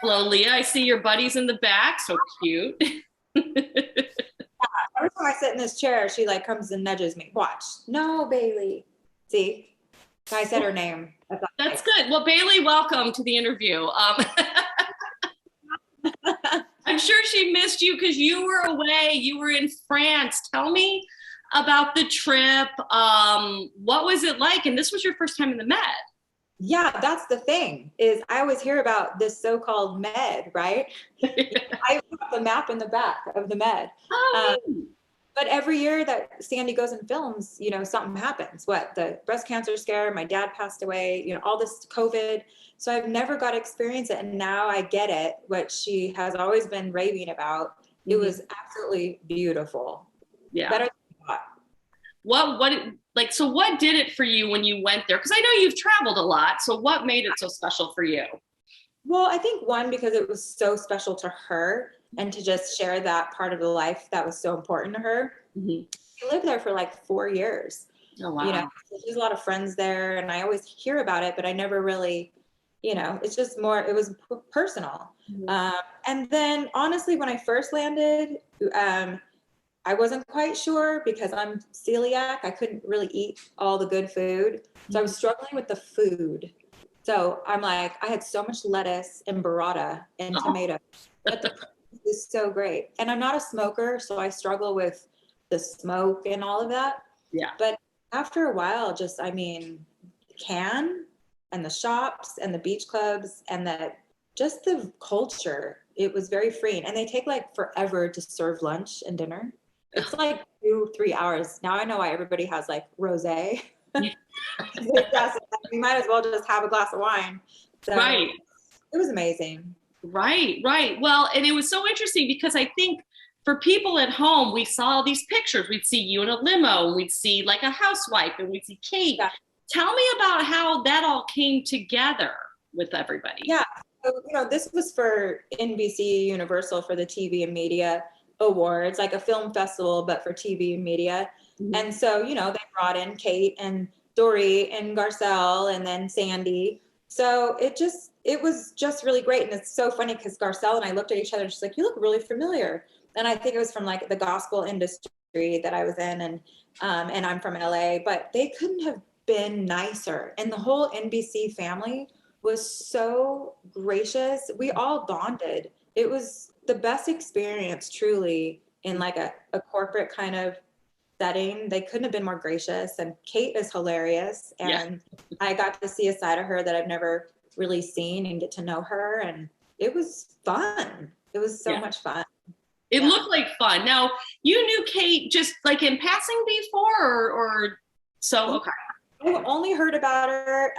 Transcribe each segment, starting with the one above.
Hello, Leah. I see your buddies in the back. So cute. Every time I sit in this chair, she like comes and nudges me. Watch. No, Bailey. See? I said her name. That's That's nice. good. Well, Bailey, welcome to the interview. I'm sure she missed you because you were away. You were in France. Tell me about the trip. What was it like? And this was your first time in the Med. Yeah, that's the thing is I always hear about this so-called med, right? I put the map in the back of the med. Um, Oh, but every year that Sandy goes and films, something happens. What, the breast cancer scare, my dad passed away, all this COVID. So I've never got to experience it. And now I get it, what she has always been raving about. It mhm. was absolutely beautiful. Yeah. Better than I thought. So what did it for you when you went there? Because I know you've traveled a lot. So what made it so special for you? Well, I think one, because it was so special to her and to just share that part of the life that was so important to her. Mhm. She lived there for like 4 years. Oh, You know, wow. there's a lot of friends there, and I always hear about it, but I never really, it's just more, it was personal. Mhm. And then honestly, when I first landed, um, I wasn't quite sure because I'm celiac. I couldn't really eat all the good food. So I was struggling with the food. So I'm like, I had so much lettuce and burrata and Oh, tomato, but the price is so great. And I'm not a smoker, so I struggle with the smoke and all of that. yeah. But after a while, just, I mean, can and the shops and the beach clubs and just the culture, it was very freeing. And they take like forever to serve lunch and dinner. It's like 2, 3 hours. Now I know why everybody has like rosé. We might as well just have a glass of wine. So Right. it was amazing. Right, right. Well, and it was so interesting because I think for people at home, we saw these pictures. We'd see you in a limo, and we'd see like a housewife, and we'd see Kate. Yeah. Tell me about how that all came together with everybody. Yeah. So, this was for NBC Universal for the TV and Media Awards, like a film festival, but for TV and media. Mhm. And so, they brought in Kate and Dory and Garcelle and then Sandy. So it was just really great. And it's so funny because Garcelle and I looked at each other and she's like, you look really familiar. And I think it was from like the gospel industry that I was in, and I'm from LA, but they couldn't have been nicer. And the whole NBC family was so gracious. We all bonded. It was the best experience, truly, in like a corporate kind of setting. They couldn't have been more gracious. And Kate is hilarious. Yeah, And I got to see a side of her that I've never really seen and get to know her. And it was fun. It was so yeah. much fun. It Yeah. looked like fun. Now, you knew Kate just like in passing before, or so okay. I've only heard about her.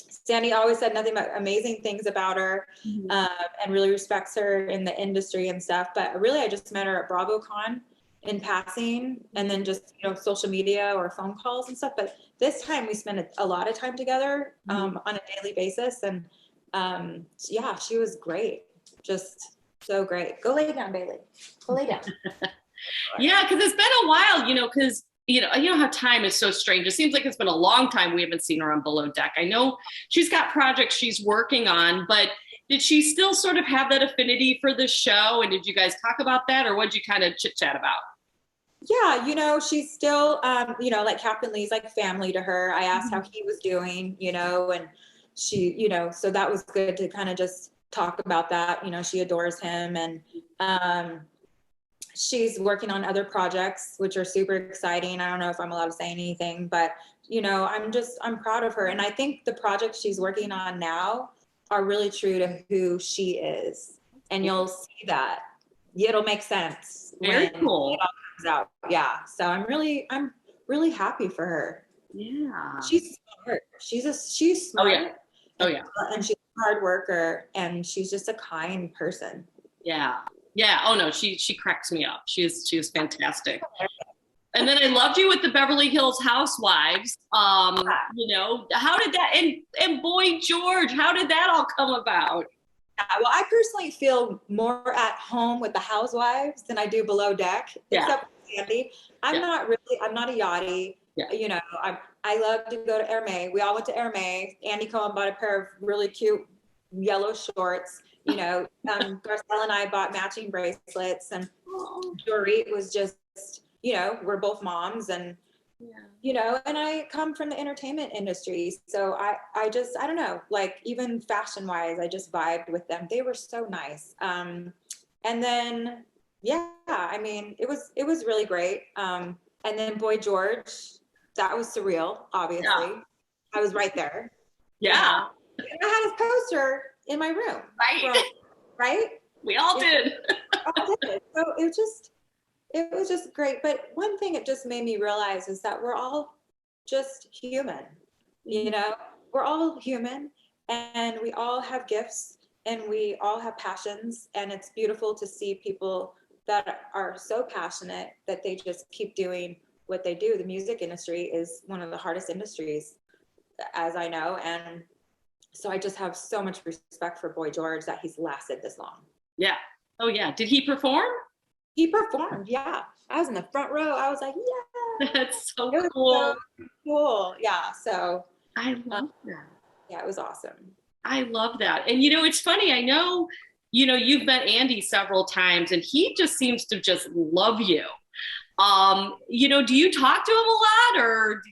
Sandy always said nothing but amazing things about her, Mhm. and really respects her in the industry and stuff. But really, I just met her at BravoCon in passing, and then just social media or phone calls and stuff. But this time we spent a lot of time together, Mhm. on a daily basis, and yeah, she was great, just so great. Go lay down, Bailey. Go lay down. Yeah, because it's been a while, because you know how time is so strange. It seems like it's been a long time we haven't seen her on Below Deck. I know she's got projects she's working on, but did she still sort of have that affinity for the show? And did you guys talk about that, or what did you kind of chit chat about? Yeah, she's still, like Captain Lee's like family to her. I asked how he was doing, and she, so that was good to kind of just talk about that. She adores him, and um, she's working on other projects, which are super exciting. I don't know if I'm allowed to say anything, but, I'm proud of her. And I think the projects she's working on now are really true to who she is. And you'll see that. It'll make sense when Very it cool. all comes out. Yeah. So I'm really happy for her. Yeah. She's smart. She's Oh yeah. smart, Oh and, yeah. and she's a hard worker, and she's just a kind person. Yeah. Yeah. Oh no, she cracks me up. She is fantastic. And then I loved you with the Beverly Hills Housewives. How did that and Boy George, how did that all come about? Well, I personally feel more at home with the housewives than I do below deck, Yeah. except for Sandy. Yeah. I'm not a yachty. Yeah. I love to go to Hermes. We all went to Hermes. Andy Cohen bought a pair of really cute yellow shorts, Garcelle and I bought matching bracelets, and Dorit was just, we're both moms, and, and I come from the entertainment industry. So I don't know, like even fashion wise, I just vibed with them. They were so nice. And then, I mean, it was really great. And then Boy George, that was surreal, obviously. Yeah. I was right there. Yeah. I had his poster in my room. Right? We all did. All did. So it was just great. But one thing it just made me realize is that we're all just human. We're all human, and we all have gifts, and we all have passions. And it's beautiful to see people that are so passionate that they just keep doing what they do. The music industry is one of the hardest industries, as I know. And so I just have so much respect for Boy George that he's lasted this long. Yeah. Oh yeah. Did he perform? He performed. Yeah. I was in the front row. I was like, yeah. That's so cool. So cool. Yeah. So I love that. Yeah, it was awesome. I love that. And it's funny. I know, you've met Andy several times, and he just seems to just love you. Do you talk to him a lot, or?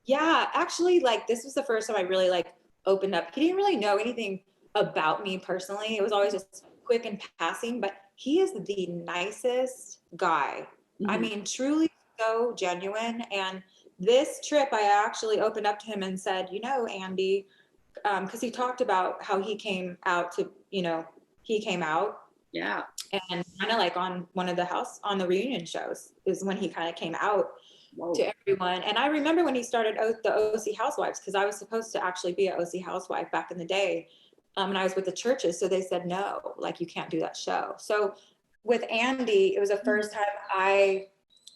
Yeah, actually, like this was the first time I really opened up. He didn't really know anything about me personally. It was always just quick and passing, but he is the nicest guy. Mm-hmm. I mean, truly so genuine. And this trip, I actually opened up to him and said, Andy, because he talked about how he came out to, he came out. Yeah. And kind of like on one of on the reunion shows is when he kind of came out. Whoa. To everyone. And I remember when he started the OC Housewives, because I was supposed to actually be an OC housewife back in the day. And I was with the churches. So they said, no, like you can't do that show. So with Andy, it was the first time I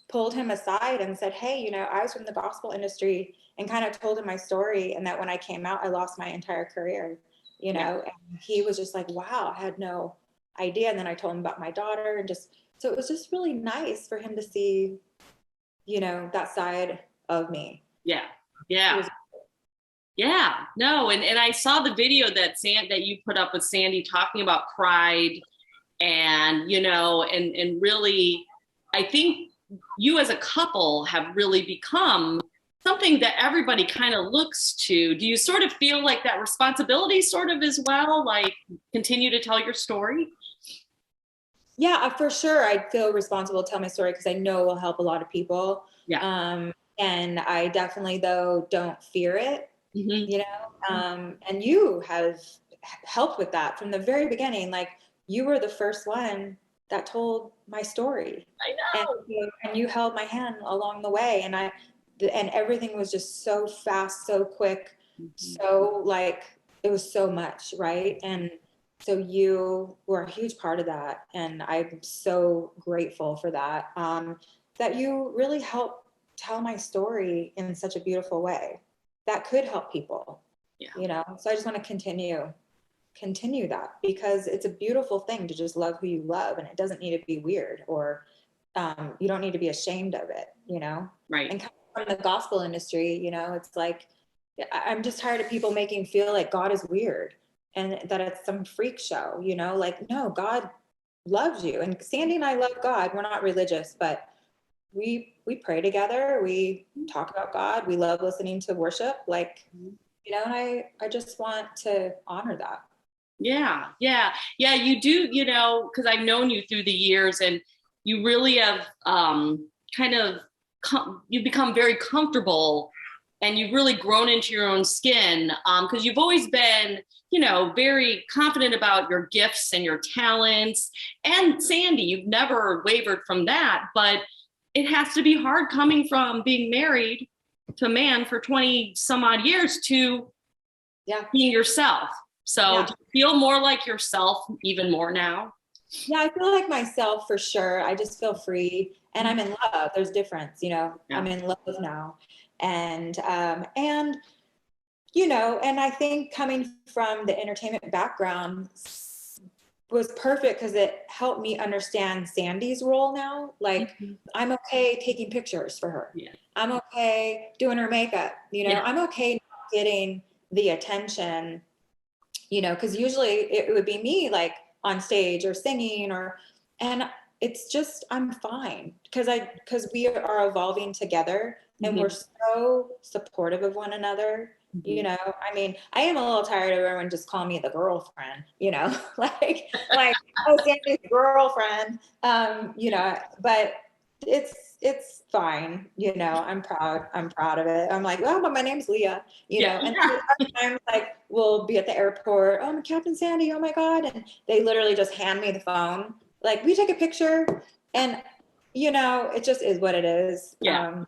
pulled him aside and said, hey, I was from the gospel industry, and kind of told him my story. And that when I came out, I lost my entire career, and he was just like, wow, I had no idea. And then I told him about my daughter, and so it was just really nice for him to see that side of me. Yeah. Yeah. Yeah. No. And I saw the video that you put up with Sandy talking about pride, and, and really, I think you as a couple have really become something that everybody kind of looks to. Do you sort of feel like that responsibility sort of as well, like continue to tell your story? Yeah, for sure. I feel responsible to tell my story because I know it will help a lot of people. Yeah. And I definitely, though, don't fear it, and you have helped with that from the very beginning. Like you were the first one that told my story. I know. And you held my hand along the way. And everything was just so fast, so quick, so it was so much, right? And so you were a huge part of that. And I'm so grateful for that, that you really helped tell my story in such a beautiful way that could help people, So I just want to continue that, because it's a beautiful thing to just love who you love. And it doesn't need to be weird, or you don't need to be ashamed of it, Right. And coming from the gospel industry, it's like, I'm just tired of people making feel like God is weird and that it's some freak show, like, no, God loves you. And Sandy and I love God. We're not religious, but we pray together. We talk about God. We love listening to worship, and I just want to honor that. Yeah. Yeah. Yeah. You do, because I've known you through the years, and you really have you've become very comfortable, and you've really grown into your own skin, because you've always been, very confident about your gifts and your talents. And Sandy, you've never wavered from that, but it has to be hard coming from being married to a man for 20 some odd years to being yourself. So do you feel more like yourself even more now? Yeah, I feel like myself for sure. I just feel free, and I'm in love. There's difference, I'm in love now. And and I think coming from the entertainment background was perfect because it helped me understand Sandy's role now. Like, I'm okay taking pictures for her. Yeah. I'm okay doing her makeup. I'm okay not getting the attention you know, because usually it would be me like on stage or singing and it's just, I'm fine because we are evolving together and we're so supportive of one another. You know, I mean, I am a little tired of everyone just calling me the girlfriend, you know, like, oh, Sandy's girlfriend, you know, but it's fine. You know, I'm proud of it. I'm like, well, but my name's Leah, you know, and sometimes like we'll be at the airport. Oh, I'm Captain Sandy. Oh my God. And they literally just hand me the phone. Like, we take a picture and, you know, it just is what it is. You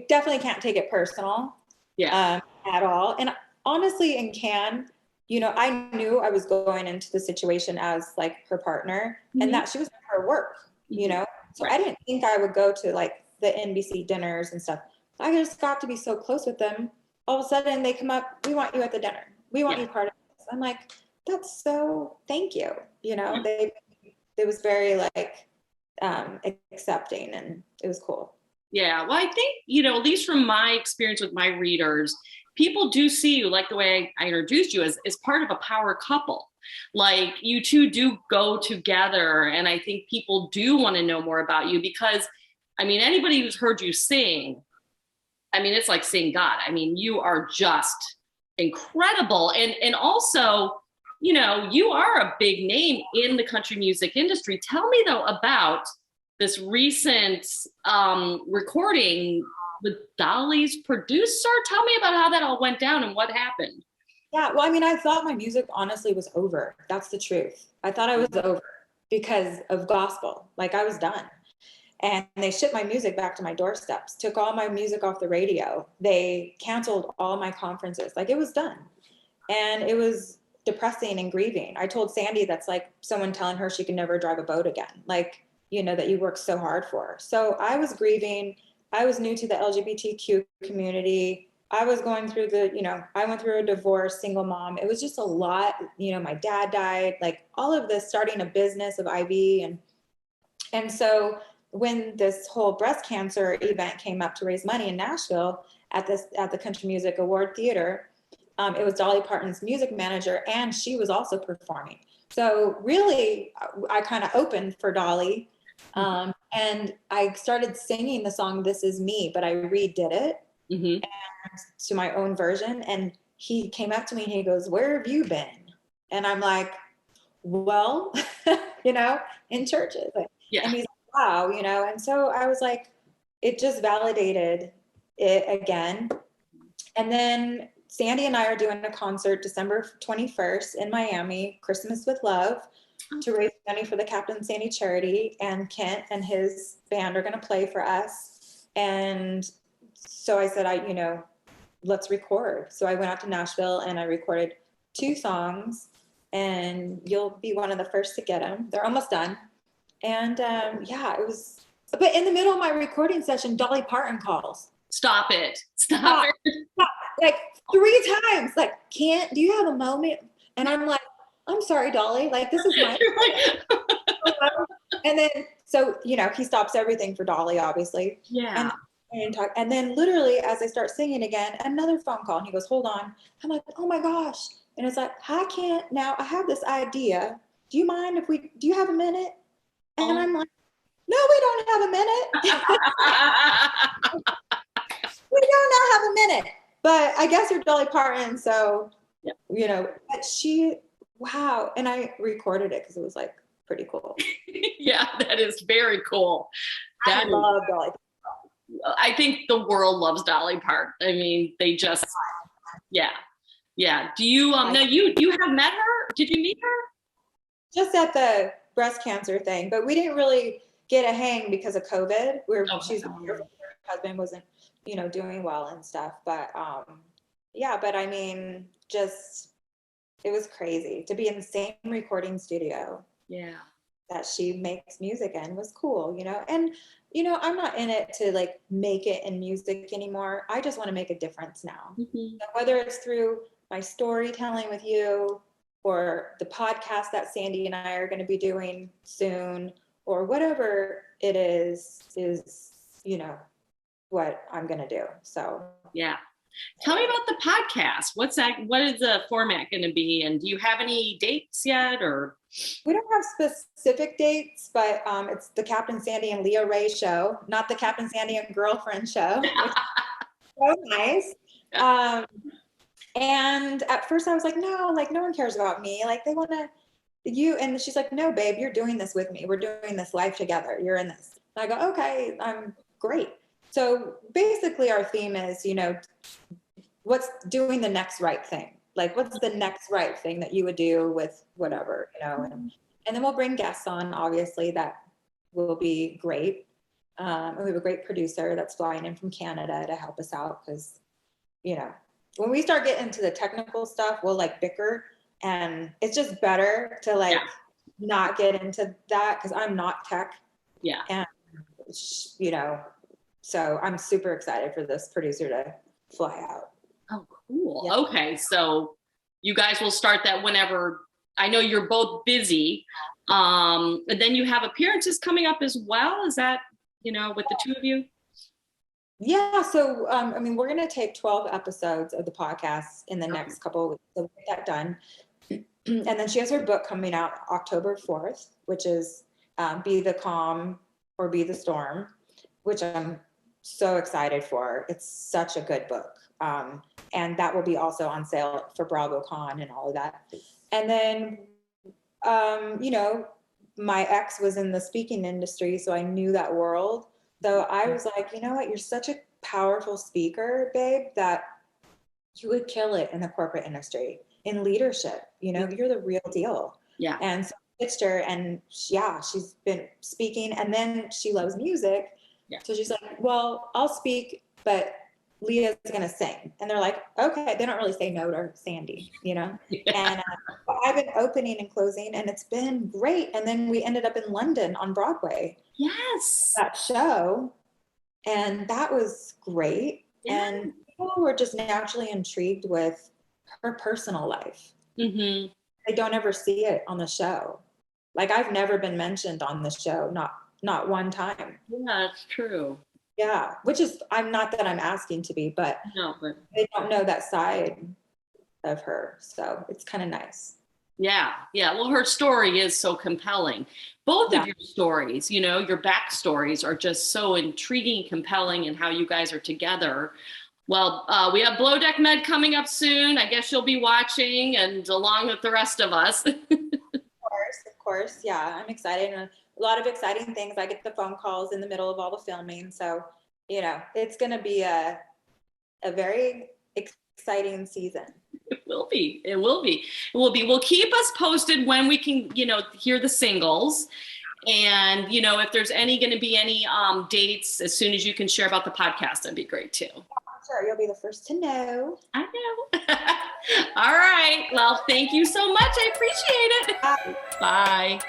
definitely can't take it personal. At all. And honestly, in Cannes, you know, I knew I was going into the situation as like her partner and that she was her work, you know? So I didn't think I would go to like the NBC dinners and stuff. I just got to be so close with them. All of a sudden they come up, we want you at the dinner. We want you part of this. I'm like, that's so, thank you. You know, they was very like accepting and it was cool. Yeah, well, I think, you know, at least from my experience with my readers, people do see you, like the way I introduced you, as part of a power couple. Like, you two do go together, and I think people do want to know more about you because, I mean, anybody who's heard you sing, I mean, it's like seeing God. I mean, you are just incredible. And also, you know, you are a big name in the country music industry. Tell me, though, about this recent recording with Dolly's producer. Tell me about how that all went down and what happened. Yeah, well, I mean, I thought my music honestly was over. That's the truth. I thought I was over because of gospel. Like, I was done. And they shipped my music back to my doorsteps, took all my music off the radio. They canceled all my conferences. Like, it was done. And it was depressing and grieving. I told Sandy that's like someone telling her she can never drive a boat again. Like, you know, that you worked so hard for. So I was grieving. I was new to the LGBTQ community. I was going through I went through a divorce, single mom. It was just a lot. You know, my dad died, like all of this, starting a business of IV. And so when this whole breast cancer event came up to raise money in Nashville at the Country Music Award Theater, it was Dolly Parton's music manager, and she was also performing. So really, I kind of opened for Dolly. And I started singing the song "This Is Me," but I redid it to my own version. And he came up to me and he goes, "Where have you been?" And I'm like, "Well, you know, in churches." And he's like, "Wow," you know. And so I was like, it just validated it again. And then Sandy and I are doing a concert December 21st in Miami, Christmas with Love, to raise money for the Captain Sandy charity, and Kent and his band are going to play for us. And so I said, let's record. So I went out to Nashville and I recorded 2 songs, and you'll be one of the first to get them. They're almost done. And it was, but in the middle of my recording session, Dolly Parton calls. Stop it. Stop it. Stop. Like 3 times, like, do you have a moment? And I'm like, I'm sorry, Dolly, like, this is my and then, so, you know, he stops everything for Dolly, obviously. Yeah. And then literally, as I start singing again, another phone call, and he goes, "Hold on." I'm like, "Oh my gosh." And it's like, I have this idea. Do you have a minute? And I'm like, "No, we don't have a minute." We don't now have a minute. But I guess you're Dolly Parton, so, you know, but wow. And I recorded it because it was like pretty cool. Yeah, that is very cool. I love Dolly. I think the world loves Dolly Parton. I mean, they just, yeah. Do you, now you have met her? Did you meet her? Just at the breast cancer thing, but we didn't really get a hang because of COVID. Her husband wasn't, you know, doing well and stuff. But but I mean, just, it was crazy to be in the same recording studio. Yeah. That she makes music in was cool, you know. And, you know, I'm not in it to like make it in music anymore. I just want to make a difference now. So whether it's through my storytelling with you, or the podcast that Sandy and I are going to be doing soon, or whatever it is, you know, what I'm going to do. So yeah. Tell me about the podcast. What's that? What is the format going to be? And do you have any dates yet or? We don't have specific dates, but it's the Captain Sandy and Leah Ray show, not the Captain Sandy and Girlfriend show, which is so nice. And at first I was like, no, like no one cares about me. Like they want to, you, and she's like, no, babe, you're doing this with me. We're doing this life together. You're in this. And I go, okay, I'm great. So basically our theme is, you know, what's doing the next right thing? Like, what's the next right thing that you would do with whatever, you know? And then we'll bring guests on, obviously, that will be great. And we have a great producer that's flying in from Canada to help us out because, you know, when we start getting into the technical stuff, we'll like bicker, and it's just better to like not get into that because I'm not tech. Yeah. And, you know, so I'm super excited for this producer to fly out. Oh, cool. Yeah. Okay. So you guys will start that whenever. I know you're both busy. And then you have appearances coming up as well. Is that, you know, with the two of you? Yeah. So, I mean, we're going to tape 12 episodes of the podcast in the next couple of weeks. So we'll get that done. And then she has her book coming out October 4th, which is Be the Calm or Be the Storm, which I'm so excited for. It's such a good book. And that will be also on sale for BravoCon and all of that. And then, you know, my ex was in the speaking industry, so I knew that world. So I was like, you know what, you're such a powerful speaker, babe, that you would kill it in the corporate industry, in leadership. You know, you're the real deal. Yeah. And so I pitched her, and yeah, she's been speaking, and then she loves music. Yeah. So she's like, well, I'll speak, but Leah's gonna sing. And they're like, okay. They don't really say no to Sandy, you know? Yeah. And I've been opening and closing, and it's been great. And then we ended up in London on Broadway. Yes. That show. And that was great. Yeah. And people were just naturally intrigued with her personal life. Mm-hmm. They don't ever see it on the show. Like I've never been mentioned on the show, not one time. Yeah, that's true. Yeah, which is, I'm not that I'm asking to be, but they don't know that side of her. So it's kind of nice. Yeah. Yeah. Well, her story is so compelling. Both of your stories, you know, your backstories are just so intriguing, compelling, and how you guys are together. Well, we have Below Deck Med coming up soon. I guess you'll be watching, and along with the rest of us. Of course. Yeah, I'm excited. And a lot of exciting things. I get the phone calls in the middle of all the filming. So, you know, it's going to be a very exciting season. It will be. It will be. It will be. Well, keep us posted when we can, you know, hear the singles. And, you know, if there's going to be any dates, as soon as you can share about the podcast, that'd be great too. Sure, you'll be the first to know. I know. All right. Well, thank you so much. I appreciate it. Bye. Bye.